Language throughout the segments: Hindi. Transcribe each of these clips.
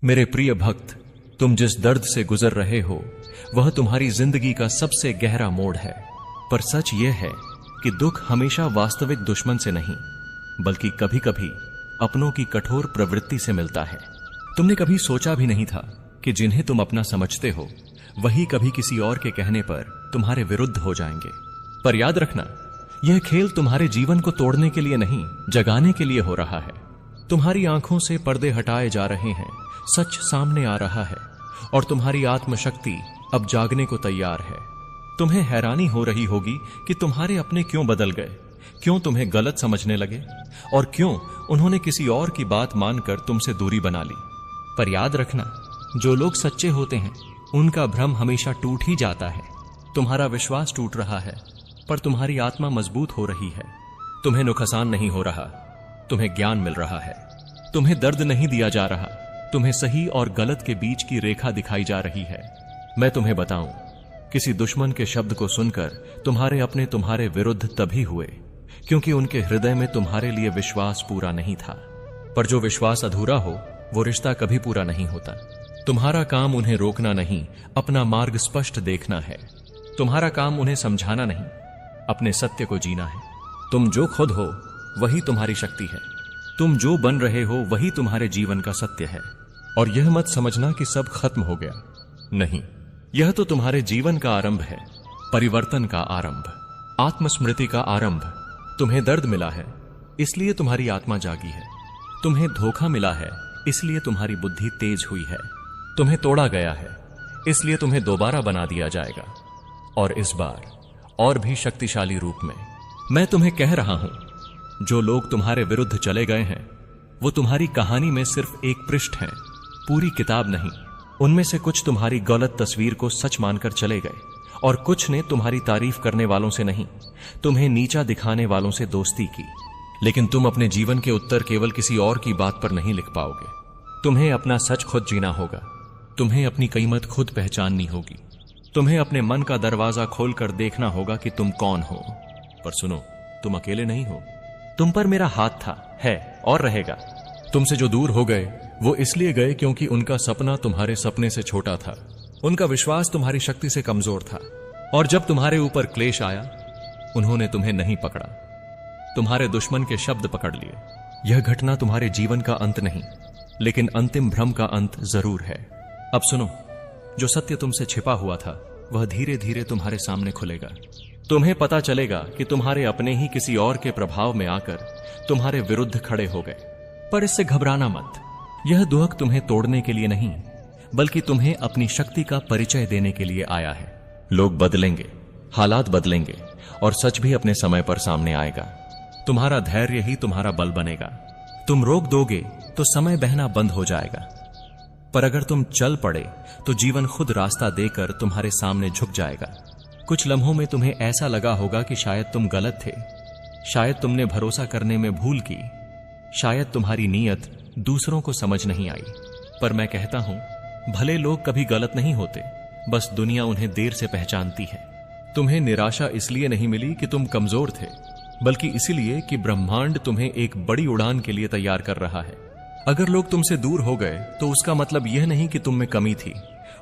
मेरे प्रिय भक्त, तुम जिस दर्द से गुजर रहे हो वह तुम्हारी जिंदगी का सबसे गहरा मोड़ है। पर सच यह है कि दुख हमेशा वास्तविक दुश्मन से नहीं, बल्कि कभी कभी अपनों की कठोर प्रवृत्ति से मिलता है। तुमने कभी सोचा भी नहीं था कि जिन्हें तुम अपना समझते हो वही कभी किसी और के कहने पर तुम्हारे विरुद्ध हो जाएंगे। पर याद रखना, यह खेल तुम्हारे जीवन को तोड़ने के लिए नहीं, जगाने के लिए हो रहा है। तुम्हारी आंखों से पर्दे हटाए जा रहे हैं, सच सामने आ रहा है और तुम्हारी आत्मशक्ति अब जागने को तैयार है। तुम्हें हैरानी हो रही होगी कि तुम्हारे अपने क्यों बदल गए, क्यों तुम्हें गलत समझने लगे और क्यों उन्होंने किसी और की बात मानकर तुमसे दूरी बना ली। पर याद रखना, जो लोग सच्चे होते हैं उनका भ्रम हमेशा टूट ही जाता है। तुम्हारा विश्वास टूट रहा है पर तुम्हारी आत्मा मजबूत हो रही है। तुम्हें नुकसान नहीं हो रहा, तुम्हें ज्ञान मिल रहा है। तुम्हें दर्द नहीं दिया जा रहा, तुम्हें सही और गलत के बीच की रेखा दिखाई जा रही है। मैं तुम्हें बताऊं, किसी दुश्मन के शब्द को सुनकर तुम्हारे अपने तुम्हारे विरुद्ध तभी हुए क्योंकि उनके हृदय में तुम्हारे लिए विश्वास पूरा नहीं था। पर जो विश्वास अधूरा हो वो रिश्ता कभी पूरा नहीं होता। तुम्हारा काम उन्हें रोकना नहीं, अपना मार्ग स्पष्ट देखना है। तुम्हारा काम उन्हें समझाना नहीं, अपने सत्य को जीना है। तुम जो खुद हो वही तुम्हारी शक्ति है। तुम जो बन रहे हो वही तुम्हारे जीवन का सत्य है। और यह मत समझना कि सब खत्म हो गया, नहीं, यह तो तुम्हारे जीवन का आरंभ है, परिवर्तन का आरंभ, आत्मस्मृति का आरंभ। तुम्हें दर्द मिला है इसलिए तुम्हारी आत्मा जागी है। तुम्हें धोखा मिला है इसलिए तुम्हारी बुद्धि तेज हुई है। तुम्हें तोड़ा गया है इसलिए तुम्हें दोबारा बना दिया जाएगा, और इस बार और भी शक्तिशाली रूप में। मैं तुम्हें कह रहा हूं, जो लोग तुम्हारे विरुद्ध चले गए हैं वो तुम्हारी कहानी में सिर्फ एक पृष्ठ हैं, पूरी किताब नहीं। उनमें से कुछ तुम्हारी गलत तस्वीर को सच मानकर चले गए और कुछ ने तुम्हारी तारीफ करने वालों से नहीं, तुम्हें नीचा दिखाने वालों से दोस्ती की। लेकिन तुम अपने जीवन के उत्तर केवल किसी और की बात पर नहीं लिख पाओगे। तुम्हें अपना सच खुद जीना होगा। तुम्हें अपनी कीमत खुद पहचाननी होगी। तुम्हें अपने मन का दरवाजा खोलकर देखना होगा कि तुम कौन हो। पर सुनो, तुम अकेले नहीं हो। तुम पर मेरा हाथ था, है और रहेगा। तुमसे जो दूर हो गए वो इसलिए गए क्योंकि उनका सपना तुम्हारे सपने से छोटा था, उनका विश्वास तुम्हारी शक्ति से कमजोर था। और जब तुम्हारे ऊपर क्लेश आया उन्होंने तुम्हें नहीं पकड़ा, तुम्हारे दुश्मन के शब्द पकड़ लिए। यह घटना तुम्हारे जीवन का अंत नहीं, लेकिन अंतिम भ्रम का अंत जरूर है। अब सुनो, जो सत्य तुमसे छिपा हुआ था वह धीरे धीरे तुम्हारे सामने खुलेगा। तुम्हें पता चलेगा कि तुम्हारे अपने ही किसी और के प्रभाव में आकर तुम्हारे विरुद्ध खड़े हो गए। पर इससे घबराना मत। यह दुख तुम्हें तोड़ने के लिए नहीं, बल्कि तुम्हें अपनी शक्ति का परिचय देने के लिए आया है। लोग बदलेंगे, हालात बदलेंगे और सच भी अपने समय पर सामने आएगा। तुम्हारा धैर्य ही तुम्हारा बल बनेगा। तुम रोक दोगे तो समय बहना बंद हो जाएगा, पर अगर तुम चल पड़े तो जीवन खुद रास्ता देकर तुम्हारे सामने झुक जाएगा। कुछ लम्हों में तुम्हें ऐसा लगा होगा कि शायद तुम गलत थे, शायद तुमने भरोसा करने में भूल की, शायद तुम्हारी नीयत दूसरों को समझ नहीं आई। पर मैं कहता हूं, भले लोग कभी गलत नहीं होते, बस दुनिया उन्हें देर से पहचानती है। तुम्हें निराशा इसलिए नहीं मिली कि तुम कमजोर थे, बल्कि इसलिए कि ब्रह्मांड तुम्हें एक बड़ी उड़ान के लिए तैयार कर रहा है। अगर लोग तुमसे दूर हो गए तो उसका मतलब यह नहीं कि तुम में कमी थी,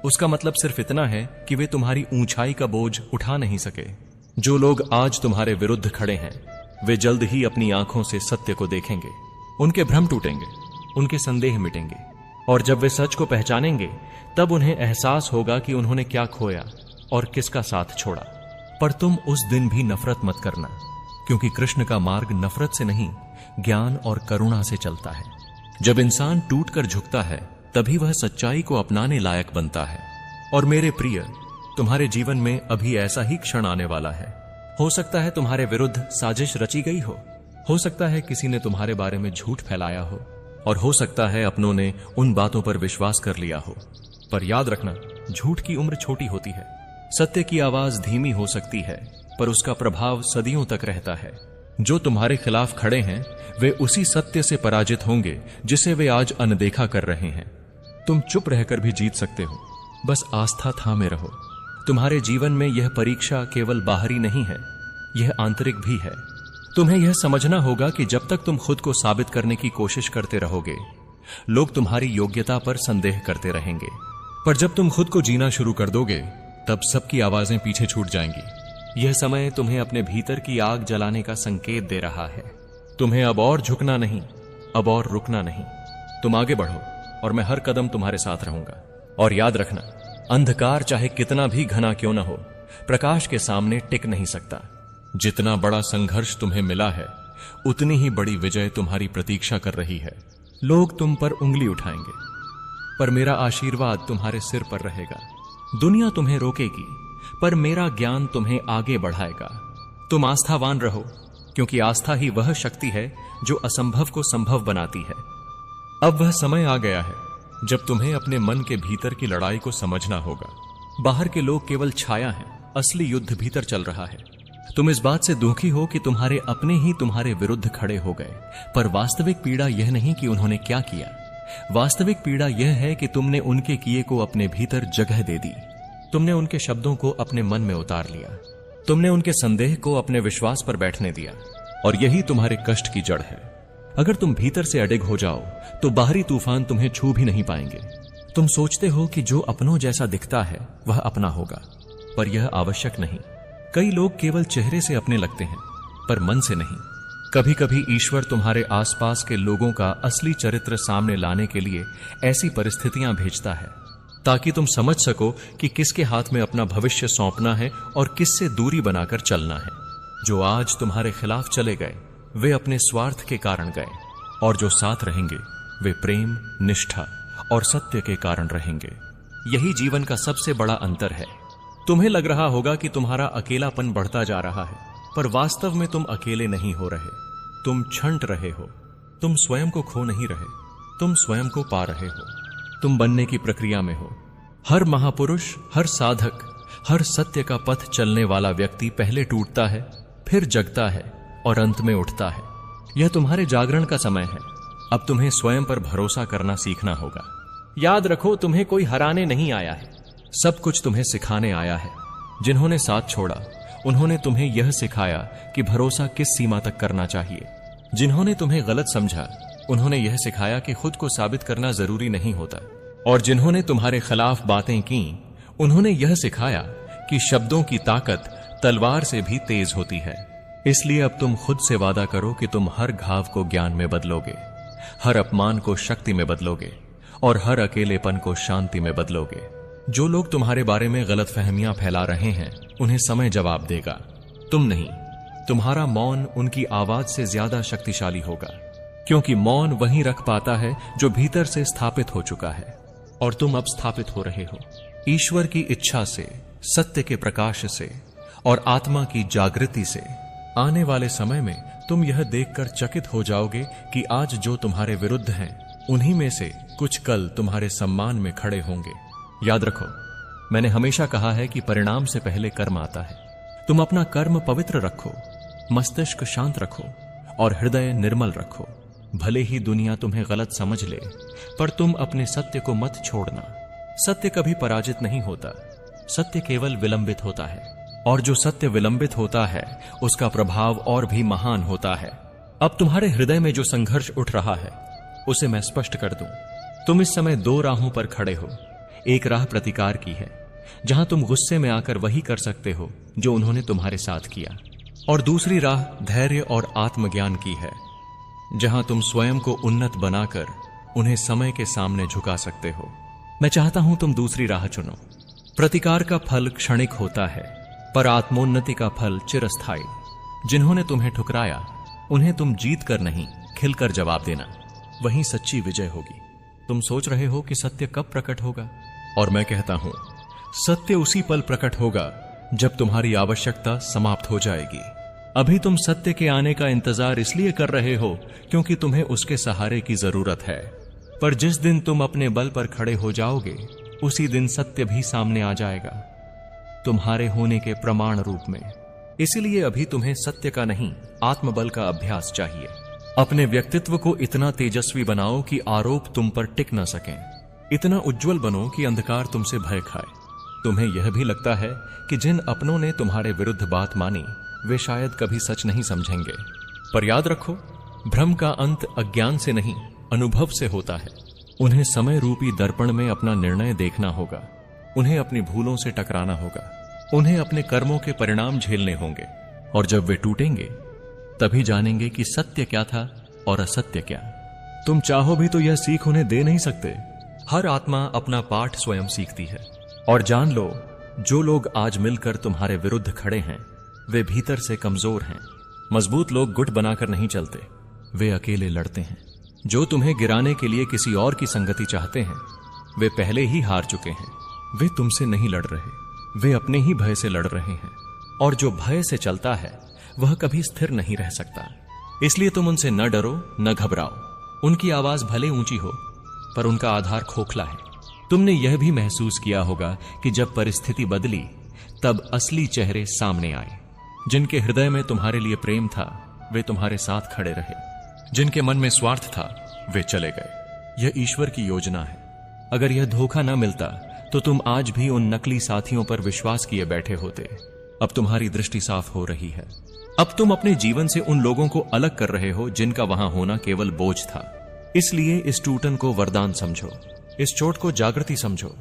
उसका मतलब सिर्फ इतना है कि वे तुम्हारी ऊंचाई का बोझ उठा नहीं सके। जो लोग आज तुम्हारे विरुद्ध खड़े हैं वे जल्द ही अपनी आंखों से सत्य को देखेंगे। उनके भ्रम टूटेंगे, उनके संदेह मिटेंगे, और जब वे सच को पहचानेंगे तब उन्हें एहसास होगा कि उन्होंने क्या खोया और किसका साथ छोड़ा। पर तुम उस दिन भी नफरत मत करना, क्योंकि कृष्ण का मार्ग नफरत से नहीं, ज्ञान और करुणा से चलता है। जब इंसान टूटकर झुकता है तभी वह सच्चाई को अपनाने लायक बनता है। और मेरे प्रिय, तुम्हारे जीवन में अभी ऐसा ही क्षण आने वाला है। हो सकता है तुम्हारे विरुद्ध साजिश रची गई हो सकता है किसी ने तुम्हारे बारे में झूठ फैलाया हो, और हो सकता है अपनों ने उन बातों पर विश्वास कर लिया हो। पर याद रखना, झूठ की उम्र छोटी होती है। सत्य की आवाज धीमी हो सकती है, पर उसका प्रभाव सदियों तक रहता है। जो तुम्हारे खिलाफ खड़े हैं वे उसी सत्य से पराजित होंगे जिसे वे आज अनदेखा कर रहे हैं। तुम चुप रहकर भी जीत सकते हो, बस आस्था थामे रहो। तुम्हारे जीवन में यह परीक्षा केवल बाहरी नहीं है, यह आंतरिक भी है। तुम्हें यह समझना होगा कि जब तक तुम खुद को साबित करने की कोशिश करते रहोगे लोग तुम्हारी योग्यता पर संदेह करते रहेंगे। पर जब तुम खुद को जीना शुरू कर दोगे, तब सबकी आवाजें पीछे छूट जाएंगी। यह समय तुम्हें अपने भीतर की आग जलाने का संकेत दे रहा है। तुम्हें अब और झुकना नहीं, अब और रुकना नहीं। तुम आगे बढ़ो और मैं हर कदम तुम्हारे साथ रहूंगा। और याद रखना, अंधकार चाहे कितना भी घना क्यों न हो, प्रकाश के सामने टिक नहीं सकता। जितना बड़ा संघर्ष तुम्हें मिला है, उतनी ही बड़ी विजय तुम्हारी प्रतीक्षा कर रही है। लोग तुम पर उंगली उठाएंगे, पर मेरा आशीर्वाद तुम्हारे सिर पर रहेगा। दुनिया तुम्हें रोकेगी, पर मेरा ज्ञान तुम्हें आगे बढ़ाएगा। तुम आस्थावान रहो, क्योंकि आस्था ही वह शक्ति है जो असंभव को संभव बनाती है। अब वह समय आ गया है जब तुम्हें अपने मन के भीतर की लड़ाई को समझना होगा। बाहर के लोग केवल छाया हैं, असली युद्ध भीतर चल रहा है। तुम इस बात से दुखी हो कि तुम्हारे अपने ही तुम्हारे विरुद्ध खड़े हो गए, पर वास्तविक पीड़ा यह नहीं कि उन्होंने क्या किया। वास्तविक पीड़ा यह है कि तुमने उनके किए को अपने भीतर जगह दे दी। तुमने उनके शब्दों को अपने मन में उतार लिया। तुमने उनके संदेह को अपने विश्वास पर बैठने दिया, और यही तुम्हारे कष्ट की जड़ है। अगर तुम भीतर से अडिग हो जाओ, तो बाहरी तूफान तुम्हें छू भी नहीं पाएंगे। तुम सोचते हो कि जो अपनों जैसा दिखता है वह अपना होगा, पर यह आवश्यक नहीं। कई लोग केवल चेहरे से अपने लगते हैं, पर मन से नहीं। कभी कभी ईश्वर तुम्हारे आसपास के लोगों का असली चरित्र सामने लाने के लिए ऐसी परिस्थितियां भेजता है, ताकि तुम समझ सको कि किसके हाथ में अपना भविष्य सौंपना है और किससे दूरी बनाकर चलना है। जो आज तुम्हारे खिलाफ चले गए, वे अपने स्वार्थ के कारण गए, और जो साथ रहेंगे वे प्रेम, निष्ठा और सत्य के कारण रहेंगे। यही जीवन का सबसे बड़ा अंतर है। तुम्हें लग रहा होगा कि तुम्हारा अकेलापन बढ़ता जा रहा है, पर वास्तव में तुम अकेले नहीं हो रहे। तुम छंट रहे हो। तुम स्वयं को खो नहीं रहे, तुम स्वयं को पा रहे हो। तुम बनने की प्रक्रिया में हो। हर महापुरुष, हर साधक, हर सत्य का पथ चलने वाला व्यक्ति पहले टूटता है, फिर जगता है और अंत में उठता है। यह तुम्हारे जागरण का समय है। अब तुम्हें स्वयं पर भरोसा करना सीखना होगा। याद रखो, तुम्हें कोई हराने नहीं आया है, सब कुछ तुम्हें सिखाने आया है। जिन्होंने साथ छोड़ा, उन्होंने तुम्हें यह सिखाया कि भरोसा किस सीमा तक करना चाहिए। जिन्होंने तुम्हें गलत समझा, उन्होंने यह सिखाया कि खुद को साबित करना जरूरी नहीं होता। और जिन्होंने तुम्हारे खिलाफ बातें की, उन्होंने यह सिखाया कि शब्दों की ताकत तलवार से भी तेज होती है। इसलिए अब तुम खुद से वादा करो कि तुम हर घाव को ज्ञान में बदलोगे, हर अपमान को शक्ति में बदलोगे और हर अकेलेपन को शांति में बदलोगे। जो लोग तुम्हारे बारे में गलतफहमियां फैला रहे हैं, उन्हें समय जवाब देगा, तुम नहीं। तुम्हारा मौन उनकी आवाज से ज्यादा शक्तिशाली होगा, क्योंकि मौन वहीं रख पाता है जो भीतर से स्थापित हो चुका है, और तुम अब स्थापित हो रहे हो। ईश्वर की इच्छा से, सत्य के प्रकाश से और आत्मा की जागृति से। आने वाले समय में तुम यह देखकर चकित हो जाओगे कि आज जो तुम्हारे विरुद्ध हैं, उन्हीं में से कुछ कल तुम्हारे सम्मान में खड़े होंगे। याद रखो, मैंने हमेशा कहा है कि परिणाम से पहले कर्म आता है। तुम अपना कर्म पवित्र रखो, मस्तिष्क शांत रखो और हृदय निर्मल रखो। भले ही दुनिया तुम्हें गलत समझ ले, पर तुम अपने सत्य को मत छोड़ना। सत्य कभी पराजित नहीं होता, सत्य केवल विलंबित होता है, और जो सत्य विलंबित होता है उसका प्रभाव और भी महान होता है। अब तुम्हारे हृदय में जो संघर्ष उठ रहा है, उसे मैं स्पष्ट कर दूं। तुम इस समय दो राहों पर खड़े हो। एक राह प्रतिकार की है, जहां तुम गुस्से में आकर वही कर सकते हो जो उन्होंने तुम्हारे साथ किया, और दूसरी राह धैर्य और आत्मज्ञान की है, जहां तुम स्वयं को उन्नत बनाकर उन्हें समय के सामने झुका सकते हो। मैं चाहता हूं तुम दूसरी राह चुनो। प्रतिकार का फल क्षणिक होता है, पर आत्मोन्नति का फल चिरस्थायी। जिन्होंने तुम्हें ठुकराया, उन्हें तुम जीत कर नहीं, खिलकर जवाब देना, वहीं सच्ची विजय होगी। तुम सोच रहे हो कि सत्य कब प्रकट होगा, और मैं कहता हूं, सत्य उसी पल प्रकट होगा जब तुम्हारी आवश्यकता समाप्त हो जाएगी। अभी तुम सत्य के आने का इंतजार इसलिए कर रहे हो क्योंकि तुम्हें उसके सहारे की जरूरत है, पर जिस दिन तुम अपने बल पर खड़े हो जाओगे, उसी दिन सत्य भी सामने आ जाएगा, तुम्हारे होने के प्रमाण रूप में। इसलिए अभी तुम्हें सत्य का नहीं, आत्मबल का अभ्यास चाहिए। अपने व्यक्तित्व को इतना तेजस्वी बनाओ कि आरोप तुम पर टिक न सकें। इतना उज्जवल बनो कि अंधकार तुमसे भय खाए। तुम्हें यह भी लगता है कि जिन अपनों ने तुम्हारे विरुद्ध बात मानी, वे शायद कभी सच नहीं समझेंगे, पर याद रखो, भ्रम का अंत अज्ञान से नहीं, अनुभव से होता है। उन्हें समय रूपी दर्पण में अपना निर्णय देखना होगा। उन्हें अपनी भूलों से टकराना होगा। उन्हें अपने कर्मों के परिणाम झेलने होंगे। और जब वे टूटेंगे तभी जानेंगे कि सत्य क्या था और असत्य क्या। तुम चाहो भी तो यह सीख उन्हें दे नहीं सकते। हर आत्मा अपना पाठ स्वयं सीखती है। और जान लो, जो लोग आज मिलकर तुम्हारे विरुद्ध खड़े हैं वे भीतर से कमजोर हैं। मजबूत लोग गुट बनाकर नहीं चलते, वे अकेले लड़ते हैं। जो तुम्हें गिराने के लिए किसी और की संगति चाहते हैं वे पहले ही हार चुके हैं। वे तुमसे नहीं लड़ रहे, वे अपने ही भय से लड़ रहे हैं। और जो भय से चलता है वह कभी स्थिर नहीं रह सकता। इसलिए तुम उनसे न डरो न घबराओ। उनकी आवाज भले ऊंची हो पर उनका आधार खोखला है। तुमने यह भी महसूस किया होगा कि जब परिस्थिति बदली तब असली चेहरे सामने आए। जिनके हृदय में तुम्हारे लिए प्रेम था वे तुम्हारे साथ खड़े रहे। जिनके मन में स्वार्थ था वे चले गए। यह ईश्वर की योजना है। अगर यह धोखा न मिलता तो तुम आज भी उन नकली साथियों पर विश्वास किए बैठे होते। अब तुम्हारी दृष्टि साफ हो रही है। अब तुम अपने जीवन से उन लोगों को अलग कर रहे हो जिनका वहां होना केवल बोझ था। इसलिए इस टूटन को वरदान समझो, इस चोट को जागृति समझो।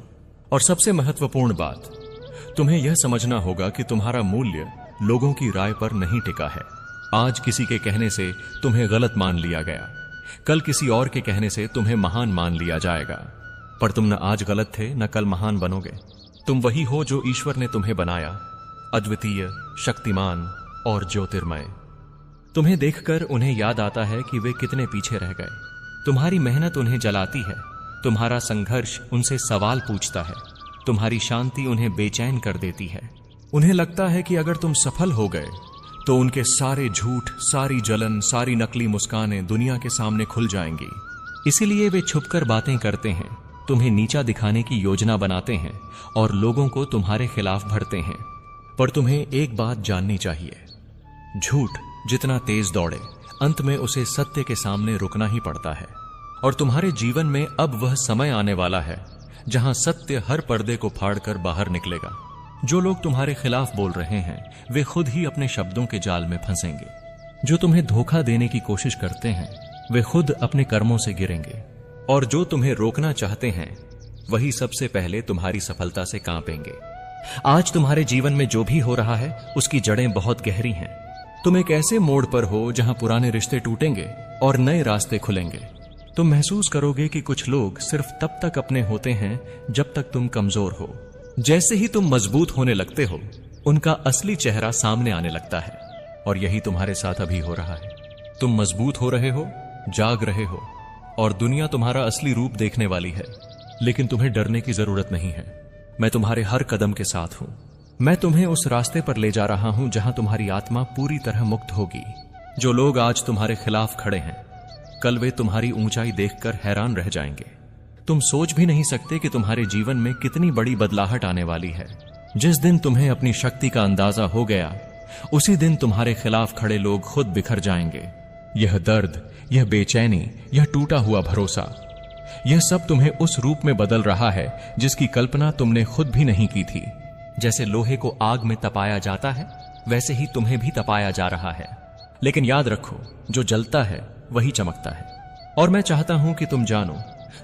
और सबसे महत्वपूर्ण बात, तुम्हें यह समझना होगा कि तुम्हारा मूल्य लोगों की राय पर नहीं टिका है। आज किसी के कहने से तुम्हें गलत मान लिया गया, कल किसी और के कहने से तुम्हें महान मान लिया जाएगा। पर तुम न आज गलत थे न कल महान बनोगे। तुम वही हो जो ईश्वर ने तुम्हें बनाया, अद्वितीय, शक्तिमान और ज्योतिर्मय। तुम्हें देखकर उन्हें याद आता है कि वे कितने पीछे रह गए। तुम्हारी मेहनत उन्हें जलाती है, तुम्हारा संघर्ष उनसे सवाल पूछता है, तुम्हारी शांति उन्हें बेचैन कर देती है। उन्हें लगता है कि अगर तुम सफल हो गए तो उनके सारे झूठ, सारी जलन, सारी नकली मुस्कानें दुनिया के सामने खुल जाएंगी। इसीलिए वे छुपकर बातें करते हैं, तुम्हें नीचा दिखाने की योजना बनाते हैं और लोगों को तुम्हारे खिलाफ भरते हैं। पर तुम्हें एक बात जाननी चाहिए, झूठ जितना तेज दौड़े अंत में उसे सत्य के सामने रुकना ही पड़ता है। और तुम्हारे जीवन में अब वह समय आने वाला है जहां सत्य हर पर्दे को फाड़कर बाहर निकलेगा। जो लोग तुम्हारे खिलाफ बोल रहे हैं वे खुद ही अपने शब्दों के जाल में फंसेंगे। जो तुम्हें धोखा देने की कोशिश करते हैं वे खुद अपने कर्मों से गिरेंगे। और जो तुम्हें रोकना चाहते हैं वही सबसे पहले तुम्हारी सफलता से कांपेंगे। आज तुम्हारे जीवन में जो भी हो रहा है उसकी जड़ें बहुत गहरी हैं। तुम एक ऐसे मोड़ पर हो जहां पुराने रिश्ते टूटेंगे और नए रास्ते खुलेंगे। तुम महसूस करोगे कि कुछ लोग सिर्फ तब तक अपने होते हैं जब तक तुम कमजोर हो। जैसे ही तुम मजबूत होने लगते हो उनका असली चेहरा सामने आने लगता है। और यही तुम्हारे साथ अभी हो रहा है। तुम मजबूत हो रहे हो, जाग रहे हो और दुनिया तुम्हारा असली रूप देखने वाली है। लेकिन तुम्हें डरने की जरूरत नहीं है। मैं तुम्हारे हर कदम के साथ हूं। मैं तुम्हें उस रास्ते पर ले जा रहा हूं जहां तुम्हारी आत्मा पूरी तरह मुक्त होगी। जो लोग आज तुम्हारे खिलाफ खड़े हैं कल वे तुम्हारी ऊंचाई देखकर हैरान रह जाएंगे। तुम सोच भी नहीं सकते कि तुम्हारे जीवन में कितनी बड़ी बदलाहट आने वाली है। जिस दिन तुम्हें अपनी शक्ति का अंदाजा हो गया उसी दिन तुम्हारे खिलाफ खड़े लोग खुद बिखर जाएंगे। यह दर्द, यह बेचैनी, यह टूटा हुआ भरोसा, यह सब तुम्हें उस रूप में बदल रहा है जिसकी कल्पना तुमने खुद भी नहीं की थी। जैसे लोहे को आग में तपाया जाता है वैसे ही तुम्हें भी तपाया जा रहा है। लेकिन याद रखो, जो जलता है वही चमकता है। और मैं चाहता हूं कि तुम जानो,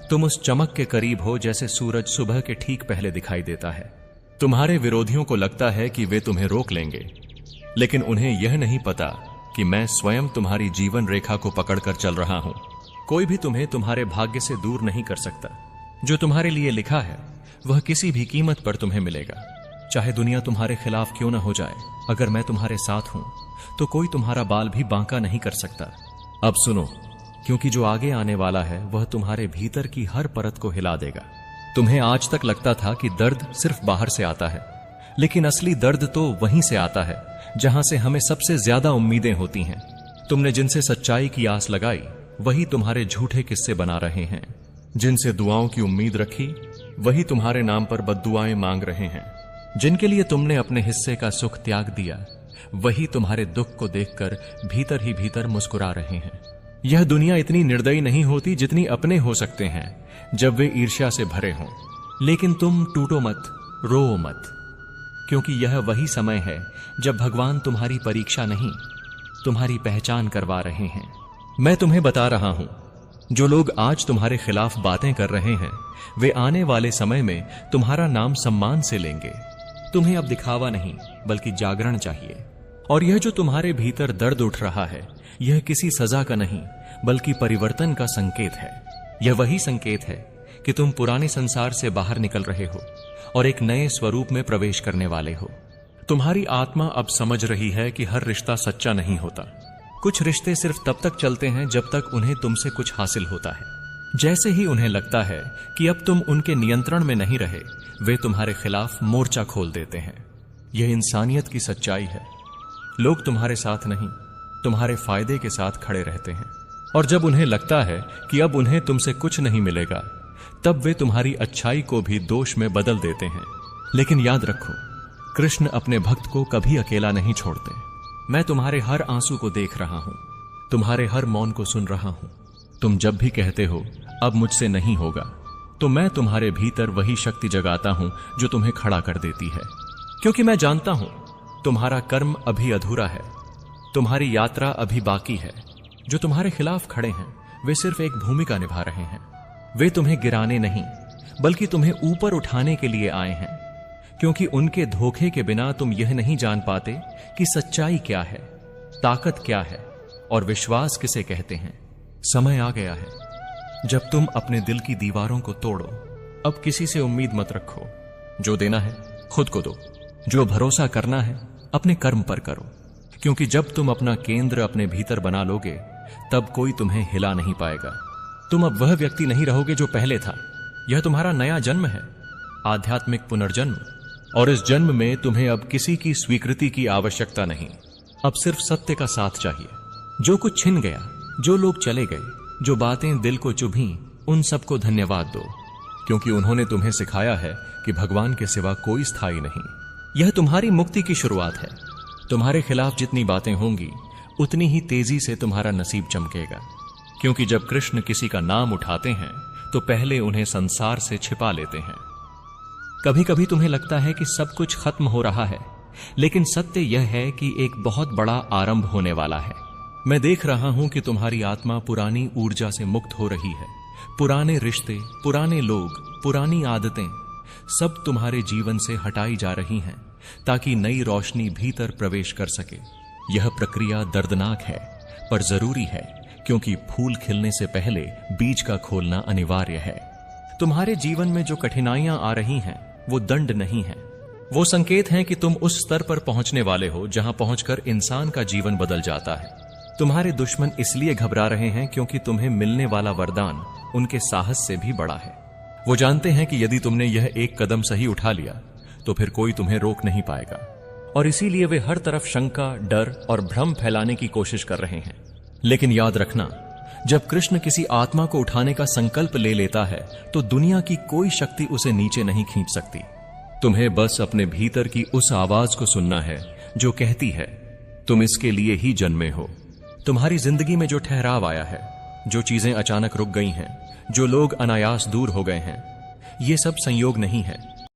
तुम उस चमक के करीब हो जैसे सूरज सुबह के ठीक पहले दिखाई देता है। तुम्हारे विरोधियों को लगता है कि वे तुम्हें रोक लेंगे, लेकिन उन्हें यह नहीं पता कि मैं स्वयं तुम्हारी जीवन रेखा को पकड़कर चल रहा हूं। कोई भी तुम्हें तुम्हारे भाग्य से दूर नहीं कर सकता। जो तुम्हारे लिए लिखा है वह किसी भी कीमत पर तुम्हें मिलेगा, चाहे दुनिया तुम्हारे खिलाफ क्यों न हो जाए। अगर मैं तुम्हारे साथ हूं तो कोई तुम्हारा बाल भी बांका नहीं कर सकता। अब सुनो, क्योंकि जो आगे आने वाला है वह तुम्हारे भीतर की हर परत को हिला देगा। तुम्हें आज तक लगता था कि दर्द सिर्फ बाहर से आता है, लेकिन असली दर्द तो वहीं से आता है जहां से हमें सबसे ज्यादा उम्मीदें होती हैं। तुमने जिनसे सच्चाई की आस लगाई वही तुम्हारे झूठे किस्से बना रहे हैं। जिनसे दुआओं की उम्मीद रखी वही तुम्हारे नाम पर बद्दुआएं मांग रहे हैं। जिनके लिए तुमने अपने हिस्से का सुख त्याग दिया वही तुम्हारे दुख को देखकर भीतर ही भीतर मुस्कुरा रहे हैं। यह दुनिया इतनी निर्दयी नहीं होती जितनी अपने हो सकते हैं जब वे ईर्ष्या से भरे हों। लेकिन तुम टूटो मत, रो मत, क्योंकि यह वही समय है जब भगवान तुम्हारी परीक्षा नहीं तुम्हारी पहचान करवा रहे हैं। मैं तुम्हें बता रहा हूं, जो लोग आज तुम्हारे खिलाफ बातें कर रहे हैं वे आने वाले समय में तुम्हारा नाम सम्मान से लेंगे। तुम्हें अब दिखावा नहीं बल्कि जागरण चाहिए। और यह जो तुम्हारे भीतर दर्द उठ रहा है यह किसी सजा का नहीं बल्कि परिवर्तन का संकेत है। यह वही संकेत है कि तुम पुराने संसार से बाहर निकल रहे हो और एक नए स्वरूप में प्रवेश करने वाले हो। तुम्हारी आत्मा अब समझ रही है कि हर रिश्ता सच्चा नहीं होता। कुछ रिश्ते सिर्फ तब तक चलते हैं जब तक उन्हें तुमसे कुछ हासिल होता है। जैसे ही उन्हें लगता है कि अब तुम उनके नियंत्रण में नहीं रहे वे तुम्हारे खिलाफ मोर्चा खोल देते हैं। यह इंसानियत की सच्चाई है। लोग तुम्हारे साथ नहीं तुम्हारे फायदे के साथ खड़े रहते हैं और जब उन्हें लगता है कि अब उन्हें तुमसे कुछ नहीं मिलेगा तब वे तुम्हारी अच्छाई को भी दोष में बदल देते हैं। लेकिन याद रखो, कृष्ण अपने भक्त को कभी अकेला नहीं छोड़ते। मैं तुम्हारे हर आंसू को देख रहा हूं, तुम्हारे हर मौन को सुन रहा हूं। तुम जब भी कहते हो अब मुझसे नहीं होगा तो मैं तुम्हारे भीतर वही शक्ति जगाता हूं जो तुम्हें खड़ा कर देती है। क्योंकि मैं जानता हूं तुम्हारा कर्म अभी अधूरा है, तुम्हारी यात्रा अभी बाकी है। जो तुम्हारे खिलाफ खड़े हैं वे सिर्फ एक भूमिका निभा रहे हैं। वे तुम्हें गिराने नहीं बल्कि तुम्हें ऊपर उठाने के लिए आए हैं। क्योंकि उनके धोखे के बिना तुम यह नहीं जान पाते कि सच्चाई क्या है, ताकत क्या है और विश्वास किसे कहते हैं। समय आ गया है जब तुम अपने दिल की दीवारों को तोड़ो। अब किसी से उम्मीद मत रखो। जो देना है खुद को दो, जो भरोसा करना है अपने कर्म पर करो। क्योंकि जब तुम अपना केंद्र अपने भीतर बना लोगे तब कोई तुम्हें हिला नहीं पाएगा। तुम अब वह व्यक्ति नहीं रहोगे जो पहले था। यह तुम्हारा नया जन्म है, आध्यात्मिक पुनर्जन्म। और इस जन्म में तुम्हें अब किसी की स्वीकृति की आवश्यकता नहीं। अब सिर्फ सत्य का साथ चाहिए। जो कुछ छिन गया, जो लोग चले गए, जो बातें दिल को चुभी, उन सबको धन्यवाद दो। क्योंकि उन्होंने तुम्हें सिखाया है कि भगवान के सिवा कोई स्थायी नहीं। यह तुम्हारी मुक्ति की शुरुआत है। तुम्हारे खिलाफ जितनी बातें होंगी उतनी ही तेजी से तुम्हारा नसीब चमकेगा। क्योंकि जब कृष्ण किसी का नाम उठाते हैं तो पहले उन्हें संसार से छिपा लेते हैं। कभी कभी तुम्हें लगता है कि सब कुछ खत्म हो रहा है, लेकिन सत्य यह है कि एक बहुत बड़ा आरंभ होने वाला है। मैं देख रहा हूं कि तुम्हारी आत्मा पुरानी ऊर्जा से मुक्त हो रही है। पुराने रिश्ते, पुराने लोग, पुरानी आदतें सब तुम्हारे जीवन से हटाई जा रही हैं ताकि नई रोशनी भीतर प्रवेश कर सके। यह प्रक्रिया दर्दनाक है पर जरूरी है, क्योंकि फूल खिलने से पहले बीज का खोलना अनिवार्य है। तुम्हारे जीवन में जो कठिनाइयां आ रही हैं वो दंड नहीं है, वो संकेत हैं कि तुम उस स्तर पर पहुंचने वाले हो जहां पहुंचकर इंसान का जीवन बदल जाता है। तुम्हारे दुश्मन इसलिए घबरा रहे हैं क्योंकि तुम्हें मिलने वाला वरदान उनके साहस से भी बड़ा है। वो जानते हैं कि यदि तुमने यह एक कदम सही उठा लिया तो फिर कोई तुम्हें रोक नहीं पाएगा। और इसीलिए वे हर तरफ शंका, डर और भ्रम फैलाने की कोशिश कर रहे हैं। लेकिन याद रखना, जब कृष्ण किसी आत्मा को उठाने का संकल्प ले लेता है तो दुनिया की कोई शक्ति उसे नीचे नहीं खींच सकती। तुम्हें बस अपने भीतर की उस आवाज को सुनना है जो कहती है तुम इसके लिए ही जन्मे हो। तुम्हारी जिंदगी में जो ठहराव आया है, जो चीजें अचानक रुक गई हैं, जो लोग अनायास दूर हो गए हैं, ये सब संयोग नहीं है,